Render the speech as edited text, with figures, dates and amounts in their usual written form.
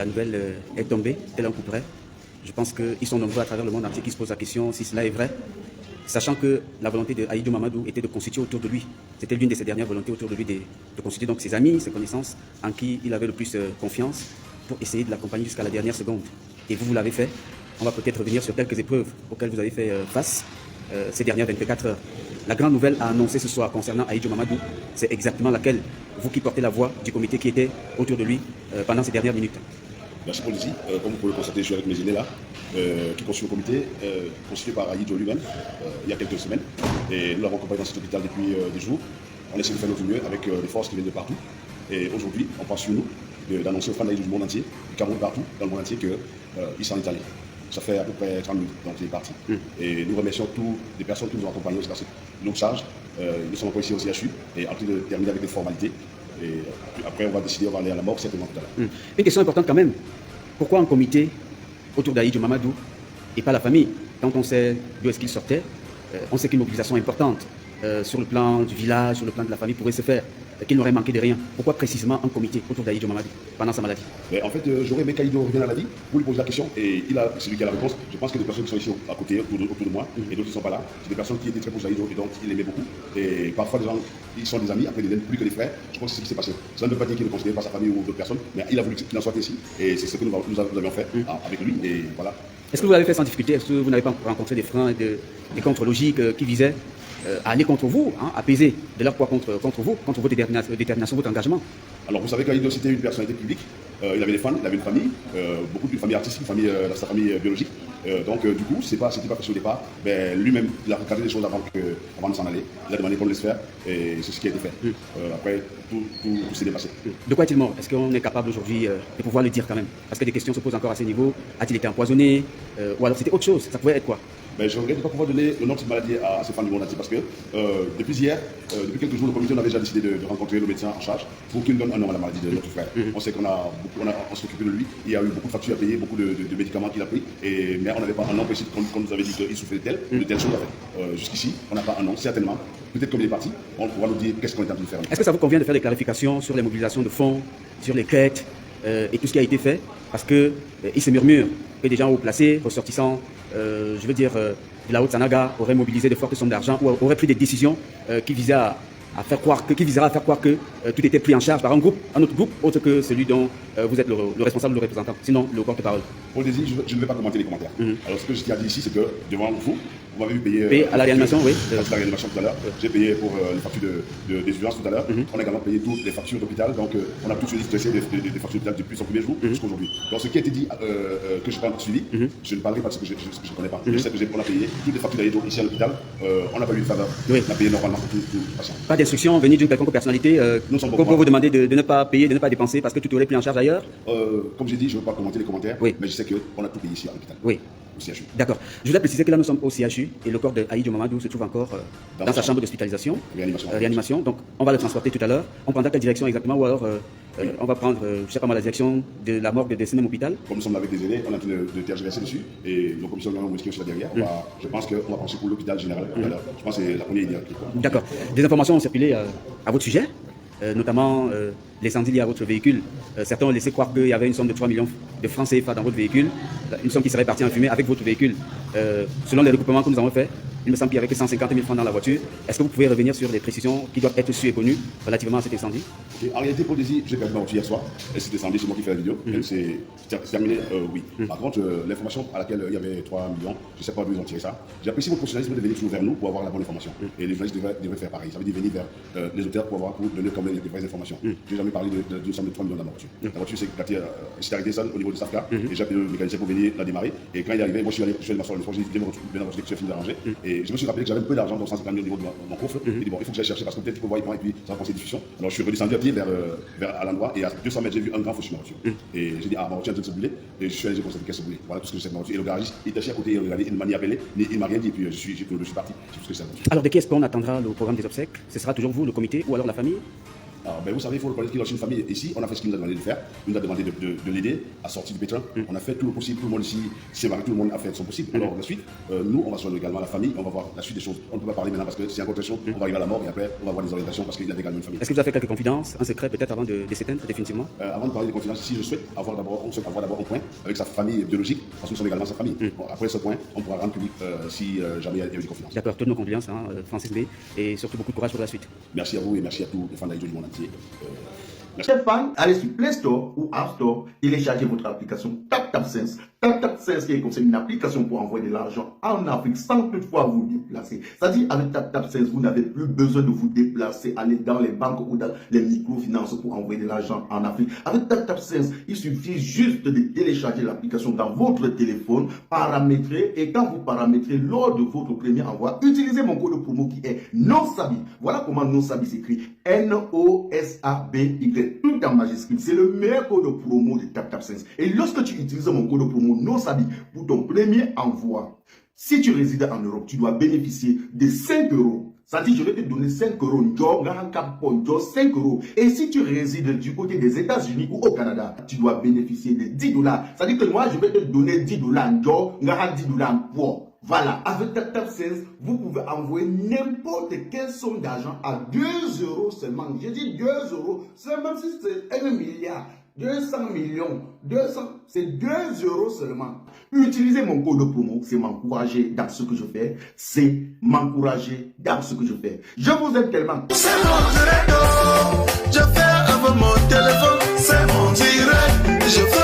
La nouvelle est tombée, tel un coup près. Je pense qu'ils sont nombreux à travers le monde entier qui se posent la question si cela est vrai, sachant que la volonté de Ahidjo Mamadou était de constituer autour de lui. C'était l'une de ses dernières volontés autour de lui de constituer donc ses amis, ses connaissances, en qui il avait le plus confiance, pour essayer de l'accompagner jusqu'à la dernière seconde. Et vous l'avez fait. On va peut-être revenir sur quelques épreuves auxquelles vous avez fait face ces dernières 24 heures. La grande nouvelle à annoncer ce soir concernant Ahidjo Mamadou, c'est exactement laquelle, vous qui portez la voix du comité qui était autour de lui pendant ces dernières minutes. Merci pour le dire. Comme vous pouvez le constater, je suis avec mes aînés là, qui constituent le comité, constitué par Ahidjo lui-même, il y a quelques semaines. Et nous l'avons accompagné dans cet hôpital depuis des jours. On essaie de faire notre mieux avec les forces qui viennent de partout. Et aujourd'hui, on pense sur nous d'annoncer aux fans d'Ahidjo du monde entier, du Cameroun partout, dans le monde entier, qu'il s'en est allé. Ça fait à peu près 30 minutes, donc il est parti. Et nous remercions toutes les personnes qui nous ont accompagnés aussi dans cette longue charge. Nous sommes encore ici au CHU et en train de terminer avec des formalités. Et après, on va décider, on va aller à la mort certainement tout à l'heure. Une question importante quand même. Pourquoi un comité autour d'Ahidjo Mamadou et pas la famille? Quand on sait d'où est-ce qu'il sortait, on sait qu'une mobilisation importante sur le plan du village, sur le plan de la famille pourrait se faire, qu'il n'aurait manqué de rien. Pourquoi précisément un comité autour d'Ahidjo Mamadou pendant sa maladie? Mais en fait, j'aurais aimé qu'Ahidjo revienne à la vie pour lui poser la question et c'est lui qui a la réponse. Je pense que des personnes qui sont ici à côté, autour de moi, et d'autres qui ne sont pas là, c'est des personnes qui étaient très proches d'Ahidjo et donc il aimait beaucoup. Et parfois, des gens, ils sont des amis, après ils deviennent plus que des frères. Je pense que c'est ce qui s'est passé. Cela ne veut pas dire qu'il ne considère pas sa famille ou d'autres personnes, mais il a voulu qu'il en soit ici. Et c'est ce que nous avions fait avec lui. Et voilà. Est-ce que vous l'avez fait sans difficulté? Est-ce que vous n'avez pas rencontré des freins et des contre-logiques qui visaient à aller contre vous, à peser de leur poids contre vous, contre votre détermination, votre engagement? Alors vous savez qu'Ahidjo c'était une personnalité publique, il avait des fans, il avait une famille, une famille artistique, sa famille biologique. Donc du coup, c'était pas facile au départ. Mais lui-même, il a regardé les choses avant de s'en aller. Il a demandé qu'on le laisse faire et c'est ce qui a été fait. Après, tout s'est dépassé. De quoi est-il mort? Est-ce qu'on est capable aujourd'hui de pouvoir le dire quand même? Parce que des questions se posent encore à ce niveau. A-t-il été empoisonné? Ou alors c'était autre chose? Ça pouvait être quoi? Mais je regrette de ne pas pouvoir donner le nom de cette maladie à ces fans du monde entier parce que depuis hier, depuis quelques jours, le comité avait déjà décidé de rencontrer le médecin en charge pour qu'il donne un nom à la maladie de notre frère. On sait qu'on s'est occupé de lui, il y a eu beaucoup de factures à payer, beaucoup de médicaments qu'il a pris, mais on n'avait pas un nom précis qu'on nous avait dit qu'il souffrait de telle chose. Jusqu'ici, on n'a pas un nom, certainement. Peut-être comme il est parti, on pourra nous dire qu'est-ce qu'on est en train de faire. Est-ce que ça vous convient de faire des clarifications sur les mobilisations de fonds, sur les quêtes et tout ce qui a été fait? Parce qu'il se murmure que des gens haut placés, ressortissants, je veux dire, de la Haute-Sanaga, auraient mobilisé de fortes sommes d'argent ou auraient pris des décisions qui visaient à faire croire que tout était pris en charge par un autre groupe, autre que celui dont vous êtes le responsable, le représentant, sinon le porte-parole. Pour le dire, je ne vais pas commenter les commentaires. Alors ce que je tiens à dire ici, c'est que devant vous m'avez vu payer à la réanimation, oui. À la réanimation tout à l'heure. J'ai payé pour les factures des urgences tout à l'heure. On a également payé toutes les factures d'hôpital. Donc on a tous stressé des factures d'hôpital depuis son premier jour jusqu'à aujourd'hui. Donc ce qui a été dit que je n'ai pas suivi, je ne parlerai pas de ce que je ne connais pas. Je sais qu'on a payé toutes les factures d'Ahidjo ici à l'hôpital. On n'a pas eu de faveur. On a payé normalement pour tout le patient. Pas d'instruction venue d'une quelconque personnalité pour vous demander de ne pas payer, de ne pas dépenser parce que tout aurait pris en charge ailleurs? Comme j'ai dit, je ne veux pas commenter les commentaires, mais je sais qu'on a tout payé ici à l'hôpital. Oui. D'accord. Je voudrais préciser que là nous sommes au CHU et le corps de Ahidjo Mamadou se trouve encore dans sa chambre d'hospitalisation, réanimation. Donc on va le transporter tout à l'heure. On prendra quelle direction exactement ou alors on va prendre, je ne sais pas moi, la direction de la morgue de ce même hôpital? Comme nous sommes avec des aînés, on est en train de tergiverser dessus et nos commissions de aussi là derrière. Je pense qu'on va penser pour l'hôpital général tout à l'heure. Je pense que c'est la première idée. D'accord. Des informations ont circulé à votre sujet, notamment l'incendie lié à votre véhicule. Certains ont laissé croire qu'il y avait une somme de 3 millions de francs CFA dans votre véhicule, une somme qui serait partie en fumée avec votre véhicule. Selon les recoupements que nous avons faits, il me semble qu'il y avait que 150 000 francs dans la voiture. Est-ce que vous pouvez revenir sur des précisions qui doivent être sues et connues relativement à cet incendie? En réalité, pour dire, j'ai perdu ma voiture hier soir. Elle s'est descendue, c'est moi qui fais la vidéo. Elle s'est terminée, oui. Par contre, l'information à laquelle il y avait 3 millions, je ne sais pas d'où ils ont tiré ça. J'apprécie votre professionnalisme de venir toujours vers nous pour avoir la bonne information. Et les journalistes devraient faire pareil. Ça veut dire venir vers les auteurs pour donner quand même les vraies informations. Je n'ai jamais parlé d'une somme de 3 millions dans ma voiture. La voiture s'est arrêtée seule au niveau de Safka et j'ai appelé le mécanicien pour venir la démarrer. Et quand il est arrivé, moi je suis allé m'asseoir une fois, j'ai dit viens dans votre fini d'arranger. Et je me suis rappelé que j'avais peu d'argent, donc 150 000 au niveau de mon coffre. Il dit bon, il faut que j'aille chercher parce que peut-être qu'il peut voir et puis ça va penser discussion. Alors je suis redescendu à pied à l'endroit et à 200 mètres j'ai vu un grand feu sur ma voiture. Et j'ai dit ma voiture est en train de se brûler et je suis allé constater qu'elle se brûlait. Voilà tout ce que je sais de ma voiture. Et le garagiste il était assis à côté, il ne m'a ni appelé, il m'a rien dit et puis je suis parti. C'est tout ce que je sais. Alors de qui est-ce qu'on attendra le programme des obsèques? Ce sera toujours vous, le comité, ou alors la famille? Ben, vous savez, il faut reconnaître qu'il a une famille ici. On a fait ce qu'il nous a demandé de faire. Il nous a demandé de l'aider à sortir du pétrin. On a fait tout le possible. Tout le monde ici s'est marié, tout le monde a fait son possible. Alors, la suite, nous, on va rejoindre également la famille. On va voir la suite des choses. On ne peut pas parler maintenant parce que c'est en contestation. On va arriver à la mort et après, on va voir des orientations parce qu'il avait également une famille. Est-ce que vous avez fait quelques confidences, un secret peut-être avant de s'éteindre définitivement? Avant de parler des confidences, si je souhaite avoir d'abord un point avec sa famille biologique, parce que nous sommes également sa famille. Bon, après ce point, on pourra rendre public si jamais il y a eu des confidences. D'accord, toutes nos confidences, hein, Francis B. Et surtout beaucoup de courage pour la suite. Merci à vous et merci à tous les fans d'Aïdjo du monde entier. Chers fans, allez sur Play Store ou App Store, téléchargez votre application TapTapSense. TapTapSense qui est une application pour envoyer de l'argent en Afrique sans toutefois vous déplacer. C'est-à-dire avec TapTapSense, vous n'avez plus besoin de vous déplacer, aller dans les banques ou dans les microfinances pour envoyer de l'argent en Afrique. Avec TapTapSense, il suffit juste de télécharger l'application dans votre téléphone, paramétrer, et quand vous paramétrez lors de votre premier envoi, utilisez mon code promo qui est NOSABI. Voilà comment NOSABI s'écrit. NOSABY. Tout en majuscule. C'est le meilleur code promo de TapTapSense. Et lorsque tu utilises mon code promo NOSABI pour ton premier envoi, si tu résides en Europe, tu dois bénéficier de 5 euros. C'est-à-dire, je vais te donner 5 euros. 5 euros. Et si tu résides du côté des États-Unis ou au Canada, tu dois bénéficier de 10 dollars. C'est-à-dire que moi, je vais te donner 10 dollars. 10 dollars pour. Voilà, avec TapTapSense, vous pouvez envoyer n'importe quelle somme d'argent à 2 euros seulement. Je dis 2 euros, c'est même si c'est 1 milliard, 200 millions, 200, c'est 2 euros seulement. Utilisez mon code promo, c'est m'encourager dans ce que je fais. C'est m'encourager dans ce que je fais. Je vous aime tellement. C'est mon direct, je fais avec mon téléphone, c'est mon direct, je fais